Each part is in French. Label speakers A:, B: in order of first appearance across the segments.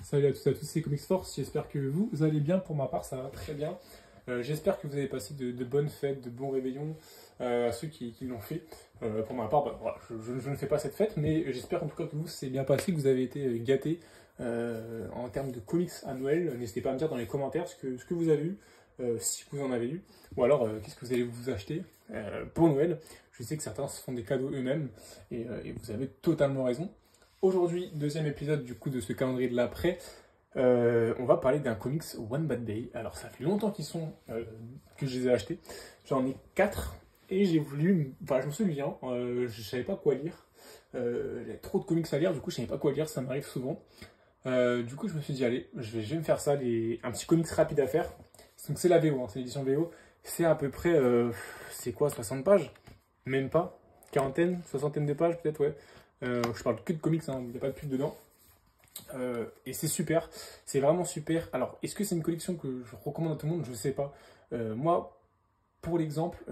A: Salut à tous et à tous, c'est Comics Force, j'espère que vous allez bien, pour ma part ça va très bien. J'espère que vous avez passé de bonnes fêtes, de bons réveillons à ceux qui l'ont fait. Pour ma part, voilà, je ne fais pas cette fête, mais j'espère en tout cas que vous c'est bien passé, que vous avez été gâtés en termes de comics à Noël. N'hésitez pas à me dire dans les commentaires ce que vous avez eu, si vous en avez eu, ou alors qu'est-ce que vous allez vous acheter pour Noël. Je sais que certains se font des cadeaux eux-mêmes et vous avez totalement raison. Aujourd'hui, deuxième épisode du coup de ce calendrier de l'après, on va parler d'un comics One Bad Day. Alors ça fait longtemps que je les ai achetés, j'en ai 4 et j'ai voulu, enfin je me souviens, je savais pas quoi lire, j'avais trop de comics à lire, du coup je savais pas quoi lire, ça m'arrive souvent. Du coup je me suis dit allez, je vais me faire ça, un petit comics rapide à faire. Donc c'est la VO, hein, c'est l'édition VO, c'est à peu près, c'est quoi, 60 pages? Même pas, quarantaine, soixantaine de pages peut-être, ouais. Je parle que de comics, hein, il n'y a pas de pub dedans. Et c'est super, c'est vraiment super. Alors, est-ce que c'est une collection que je recommande à tout le monde? Je ne sais pas. Moi, pour l'exemple,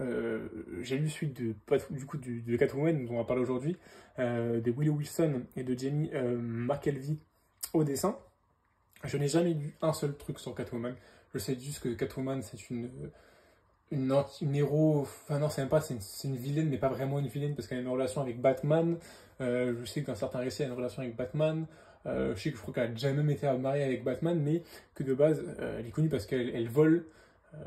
A: j'ai lu celui de Catwoman, dont on va parler aujourd'hui, de Willow Wilson et de Jamie McKelvey au dessin. Je n'ai jamais lu un seul truc sur Catwoman. Je sais juste que Catwoman, c'est une héros, enfin non, c'est même pas, c'est une vilaine, mais pas vraiment une vilaine parce qu'elle a une relation avec Batman. Je sais que dans certains récits, elle a une relation avec Batman. Je sais que je crois qu'elle a déjà même été mariée avec Batman, mais que de base, elle est connue parce qu'elle vole.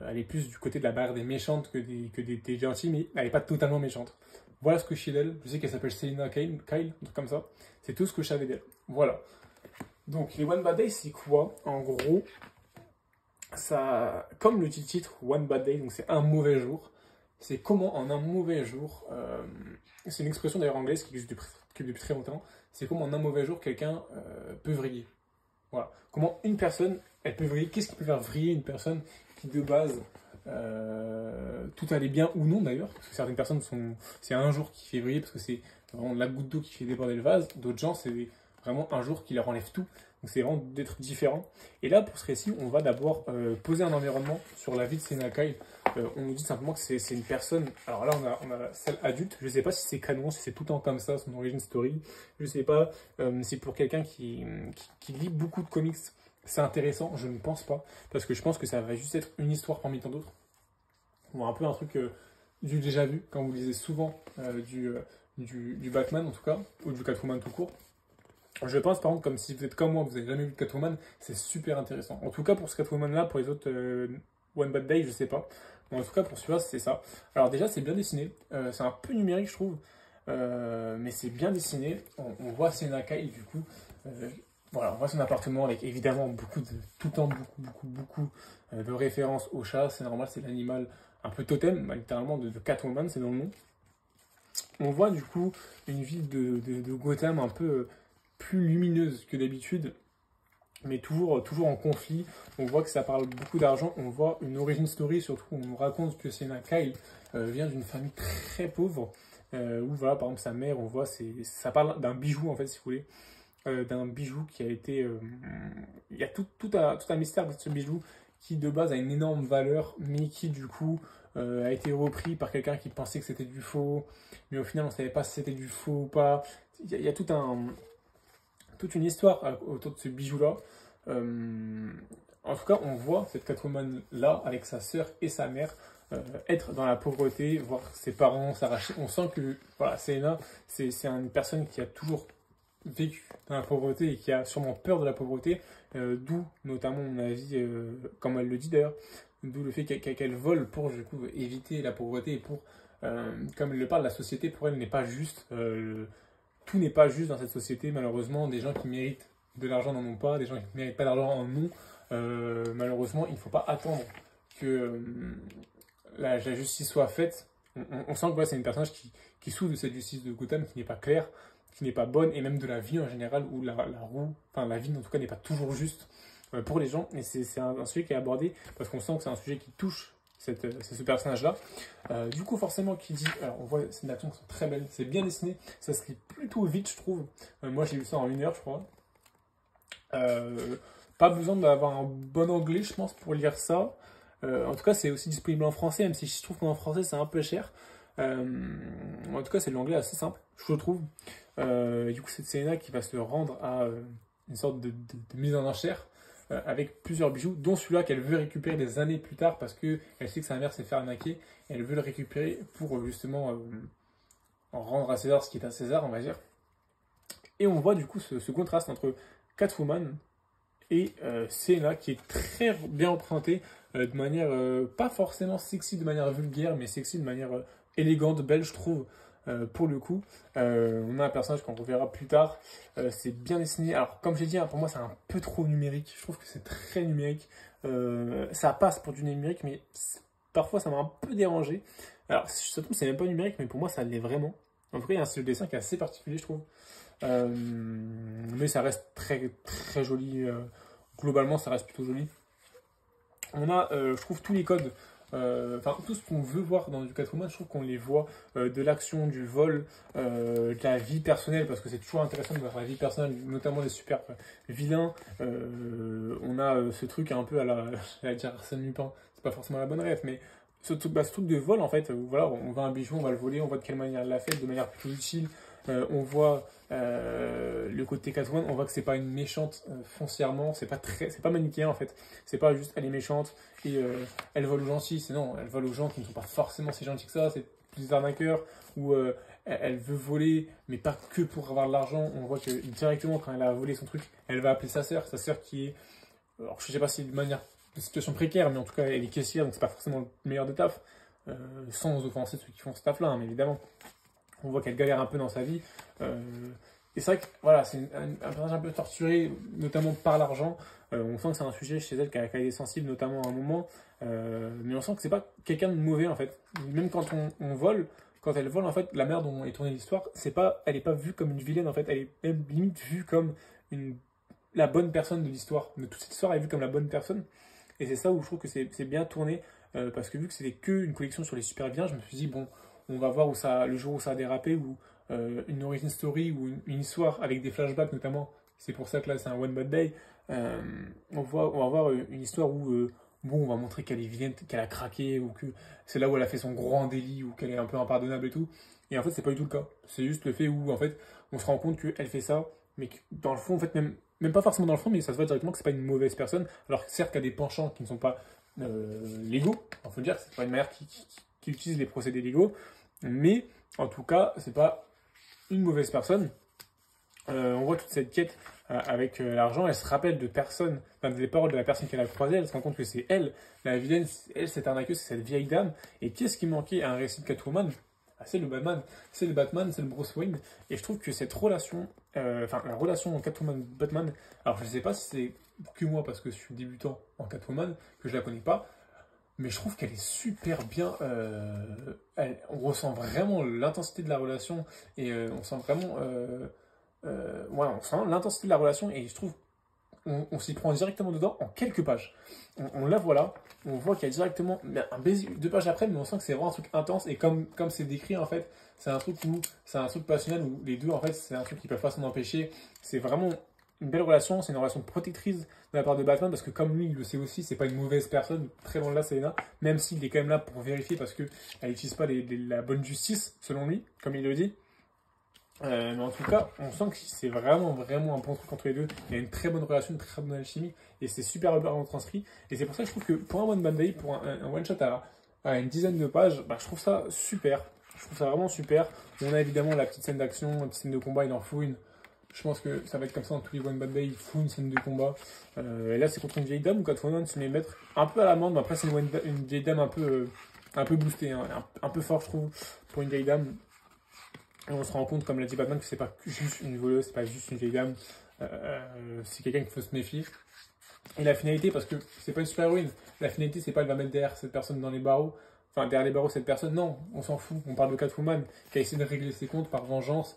A: Elle est plus du côté de la barrière des méchantes que des gentils, mais elle n'est pas totalement méchante. Voilà ce que je sais d'elle. Je sais qu'elle s'appelle Selina Kyle, un truc comme ça. C'est tout ce que je savais d'elle. Voilà. Donc, les One Bad Day, c'est quoi? En gros, ça, comme le titre One Bad Day, donc c'est un mauvais jour. C'est comment en un mauvais jour, c'est une expression d'ailleurs anglaise qui existe depuis très longtemps, c'est comment en un mauvais jour quelqu'un peut vriller. Voilà. Comment une personne, elle peut vriller, qu'est-ce qui peut faire vriller une personne qui de base, tout allait bien ou non d'ailleurs, parce que certaines personnes c'est un jour qui fait vriller parce que c'est vraiment la goutte d'eau qui fait déborder le vase, d'autres gens c'est vraiment un jour qui leur enlève tout. Donc c'est vraiment d'être différent. Et là, pour ce récit, on va d'abord poser un environnement sur la vie de Selina Kyle. On nous dit simplement que c'est une personne. Alors là, on a celle adulte. Je ne sais pas si c'est canon, si c'est tout le temps comme ça, son origin story. Je ne sais pas. C'est pour quelqu'un qui lit beaucoup de comics. C'est intéressant, je ne pense pas. Parce que je pense que ça va juste être une histoire parmi tant d'autres. Bon, un peu un truc du déjà vu, quand vous lisez souvent du Batman en tout cas, ou du Catwoman tout court. Je pense par contre, comme si vous êtes comme moi, vous n'avez jamais vu de Catwoman, c'est super intéressant. En tout cas pour ce Catwoman-là, pour les autres One Bad Day, je sais pas. Bon, en tout cas pour celui-là, c'est ça. Alors déjà, c'est bien dessiné. C'est un peu numérique, je trouve. Mais c'est bien dessiné. On voit Selina Kyle, du coup. Voilà, on voit son appartement avec évidemment tout le temps beaucoup de références au chat. C'est normal, c'est l'animal un peu totem, littéralement, de Catwoman, c'est dans le nom. On voit du coup une ville de Gotham un peu plus lumineuse que d'habitude, mais toujours en conflit. On voit que ça parle beaucoup d'argent. On voit une origin story, surtout on nous raconte que Selina Kyle vient d'une famille très pauvre, où voilà, par exemple sa mère, on voit, ça parle d'un bijou en fait, si vous voulez, d'un bijou qui a été... il y a tout un mystère de ce bijou qui de base a une énorme valeur, mais qui du coup a été repris par quelqu'un qui pensait que c'était du faux, mais au final on ne savait pas si c'était du faux ou pas. Il y a toute une histoire autour de ce bijou-là. En tout cas, on voit cette Catwoman-là avec sa sœur et sa mère être dans la pauvreté, voir ses parents s'arracher. On sent que voilà, Selina, c'est une personne qui a toujours vécu dans la pauvreté et qui a sûrement peur de la pauvreté, d'où notamment, mon avis, comme elle le dit d'ailleurs, d'où le fait qu'elle vole pour du coup, éviter la pauvreté et pour, comme elle le parle, la société pour elle n'est pas juste. Tout n'est pas juste dans cette société, malheureusement. Des gens qui méritent de l'argent n'en ont pas, des gens qui ne méritent pas d'argent en ont. Malheureusement, il ne faut pas attendre que la justice soit faite. On sent que voilà, c'est une personnage qui souffre de cette justice de Gotham qui n'est pas claire, qui n'est pas bonne, et même de la vie en général, où la vie en tout cas n'est pas toujours juste pour les gens. Et c'est un sujet qui est abordé parce qu'on sent que c'est un sujet qui touche ce personnage-là. Du coup, forcément, qui dit... Alors, on voit c'est une action qui sont très belles, c'est bien dessiné, ça se lit plutôt vite, je trouve. Moi, j'ai lu ça en 1 heure, je crois. Pas besoin d'avoir un bon anglais, je pense, pour lire ça. En tout cas, c'est aussi disponible en français, même si je trouve qu'en français, c'est un peu cher. En tout cas, c'est de l'anglais assez simple, je trouve. Du coup, c'est Selina qui va se rendre une sorte de mise en enchère avec plusieurs bijoux, dont celui-là qu'elle veut récupérer des années plus tard parce qu'elle sait que sa mère s'est fait arnaquer, et elle veut le récupérer pour justement rendre à César ce qui est à César, on va dire. Et on voit du coup ce contraste entre Catwoman et Selena qui est très bien représentée de manière pas forcément sexy de manière vulgaire, mais sexy de manière élégante, belle, je trouve. Pour le coup, on a un personnage qu'on reverra plus tard. C'est bien dessiné. Alors, comme j'ai dit, hein, pour moi, c'est un peu trop numérique. Je trouve que c'est très numérique. Ça passe pour du numérique, mais parfois, ça m'a un peu dérangé. Alors, ça tombe, c'est même pas numérique, mais pour moi, ça l'est vraiment. En tout cas, il y a un style de dessin qui est assez particulier, je trouve. Mais ça reste très, très joli. Globalement, ça reste plutôt joli. On a, je trouve, tous les codes. Enfin, tout ce qu'on veut voir dans du Catwoman, je trouve qu'on les voit, de l'action, du vol, de la vie personnelle, parce que c'est toujours intéressant de voir la vie personnelle, notamment des super vilains. On a ce truc un peu à la, j'allais dire Arsène Lupin, c'est pas forcément la bonne rêve, mais ce truc de vol, en fait, voilà, on va un bijou, on va le voler, on voit de quelle manière elle l'a fait, de manière plutôt utile. On voit le côté Catwoman, on voit que c'est pas une méchante foncièrement, c'est pas manichéen en fait, c'est pas juste elle est méchante et elle vole aux gentils, c'est non, elle vole aux gens qui ne sont pas forcément si gentils que ça, c'est plus des arnaqueurs, ou elle veut voler, mais pas que pour avoir de l'argent. On voit que directement quand elle a volé son truc, elle va appeler sa sœur qui est, alors je sais pas si de manière de situation précaire, mais en tout cas elle est caissière, donc c'est pas forcément le meilleur des tafs, sans offenser ceux qui font ce taf là, hein, mais évidemment. On voit qu'elle galère un peu dans sa vie. Et c'est vrai que voilà, c'est un personnage un peu torturé, notamment par l'argent. On sent que c'est un sujet chez elle qui a été sensible, notamment à un moment. Mais on sent que c'est pas quelqu'un de mauvais en fait. Même quand on vole, quand elle vole, en fait, la manière dont est tournée l'histoire, elle est pas vue comme une vilaine en fait. Elle est même limite vue comme la bonne personne de l'histoire. De toute cette histoire, elle est vue comme la bonne personne. Et c'est ça où je trouve que c'est bien tourné. Parce que vu que c'était qu'une collection sur les super biens, je me suis dit, bon, on va voir le jour où ça a dérapé, ou une origin story, ou une histoire avec des flashbacks notamment. C'est pour ça que là, c'est un One Bad Day. On va voir une histoire où, bon, on va montrer qu'elle est vilaine, qu'elle a craqué, ou que c'est là où elle a fait son grand délit, ou qu'elle est un peu impardonnable et tout. Et en fait, c'est pas du tout le cas. C'est juste le fait où, en fait, on se rend compte qu'elle fait ça, mais que dans le fond, en fait, même pas forcément dans le fond, mais ça se voit directement que c'est pas une mauvaise personne. Alors certes, qu'il y a des penchants qui ne sont pas légaux, il faut le dire, c'est pas une mère qui utilise les procédés légaux, mais en tout cas, c'est pas une mauvaise personne. On voit toute cette quête avec l'argent, elle se rappelle de personne, enfin, des paroles de la personne qu'elle a croisée, elle se rend compte que c'est elle, la vilaine, elle, cette arnaqueuse, c'est cette vieille dame. Et qu'est-ce qui manquait à un récit de Catwoman? C'est le Batman, c'est le Bruce Wayne. Et je trouve que cette relation, enfin la relation Catwoman-Batman, alors je sais pas si c'est que moi parce que je suis débutant en Catwoman, que je la connais pas, mais je trouve qu'elle est super bien. On ressent vraiment l'intensité de la relation, et on sent vraiment, ouais, on sent l'intensité de la relation, et je trouve on s'y prend directement dedans en quelques pages. On la voit là, on voit qu'il y a directement un baiser 2 pages après, mais on sent que c'est vraiment un truc intense, et comme c'est décrit en fait, c'est un truc passionnel où les deux en fait, c'est un truc qui peuvent pas s'en empêcher. C'est vraiment une belle relation, c'est une relation protectrice de la part de Batman, parce que comme lui il le sait aussi, c'est pas une mauvaise personne, très loin de là, Selena, même s'il est quand même là pour vérifier, parce qu'elle n'utilise pas la bonne justice selon lui, comme il le dit. Mais en tout cas, on sent que c'est vraiment, vraiment un bon truc entre les deux. Il y a une très bonne relation, une très bonne alchimie, et c'est super bien retranscrit. Et c'est pour ça que je trouve que pour un One Bad Day, pour un one-shot à une dizaine de pages, bah, je trouve ça super. Je trouve ça vraiment super. On a évidemment la petite scène d'action, la petite scène de combat, il en faut une. Je pense que ça va être comme ça dans tous les One Bad Day, il faut une scène de combat. Et là, c'est contre une vieille dame où Catwoman se met mettre un peu à l'amende, mais après, c'est une vieille dame un peu boostée, hein, un peu fort, je trouve, pour une vieille dame. Et on se rend compte, comme l'a dit Batman, que c'est pas juste une voleuse, c'est pas juste une vieille dame, c'est quelqu'un qu'il faut se méfier. Et la finalité, parce que c'est pas une super héroïne, la finalité c'est pas elle va mettre derrière cette personne dans les barreaux, enfin derrière les barreaux cette personne, non, on s'en fout, on parle de Catwoman qui a essayé de régler ses comptes par vengeance,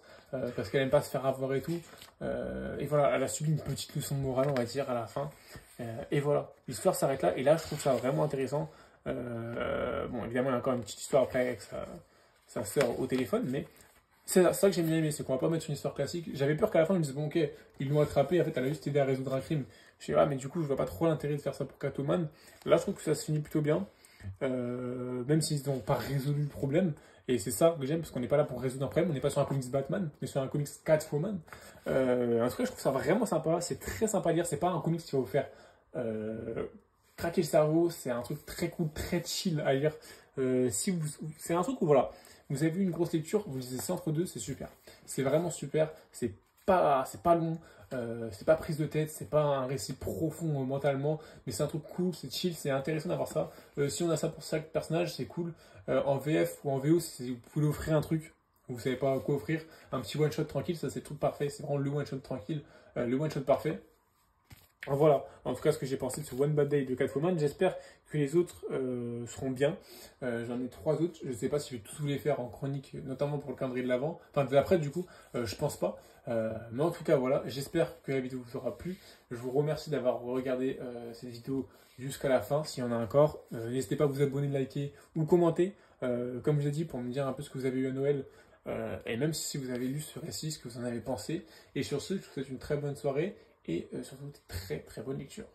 A: parce qu'elle aime pas se faire avoir et tout, et voilà, elle a subi une petite leçon de morale on va dire à la fin, et voilà, l'histoire s'arrête là, et là je trouve ça vraiment intéressant. Bon évidemment il y a encore une petite histoire après avec sa sœur au téléphone, mais c'est ça que j'ai bien aimé, c'est qu'on va pas mettre une histoire classique. J'avais peur qu'à la fin ils me disent bon ok, ils l'ont attrapé, en fait elle a juste aidé à résoudre un crime. Je sais pas, mais du coup je vois pas trop l'intérêt de faire ça pour Catwoman. Là je trouve que ça se finit plutôt bien. même s'ils n'ont pas résolu le problème. Et c'est ça que j'aime, parce qu'on n'est pas là pour résoudre un problème, on n'est pas sur un comics Batman, on est sur un comics Catwoman. En tout cas, je trouve ça vraiment sympa, c'est très sympa à lire, c'est pas un comics qui va vous faire craquer le cerveau, c'est un truc très cool, très chill à lire. Si vous, c'est un truc où voilà, vous avez vu une grosse lecture, vous lisez ça entre deux, c'est super. C'est vraiment super, c'est pas long, c'est pas prise de tête, c'est pas un récit profond mentalement, mais c'est un truc cool, c'est chill, c'est intéressant d'avoir ça. Si on a ça pour chaque personnage, c'est cool. En VF ou en VO, si vous pouvez offrir un truc, vous savez pas quoi offrir, un petit one shot tranquille, ça c'est tout parfait, c'est vraiment le one shot tranquille, le one shot parfait. Voilà, en tout cas ce que j'ai pensé de ce One Bad Day de Catwoman, j'espère que les autres seront bien. J'en ai 3 autres, je ne sais pas si je vais tous vous les faire en chronique, notamment pour le calendrier de l'avant, enfin de l'après du coup, je pense pas. Mais en tout cas voilà, j'espère que la vidéo vous aura plu. Je vous remercie d'avoir regardé cette vidéo jusqu'à la fin, s'il y en a encore. N'hésitez pas à vous abonner, liker ou commenter, comme je l'ai dit, pour me dire un peu ce que vous avez eu à Noël. Et même si vous avez lu ce récit, ce que vous en avez pensé. Et sur ce, je vous souhaite une très bonne soirée et surtout très très bonne lecture.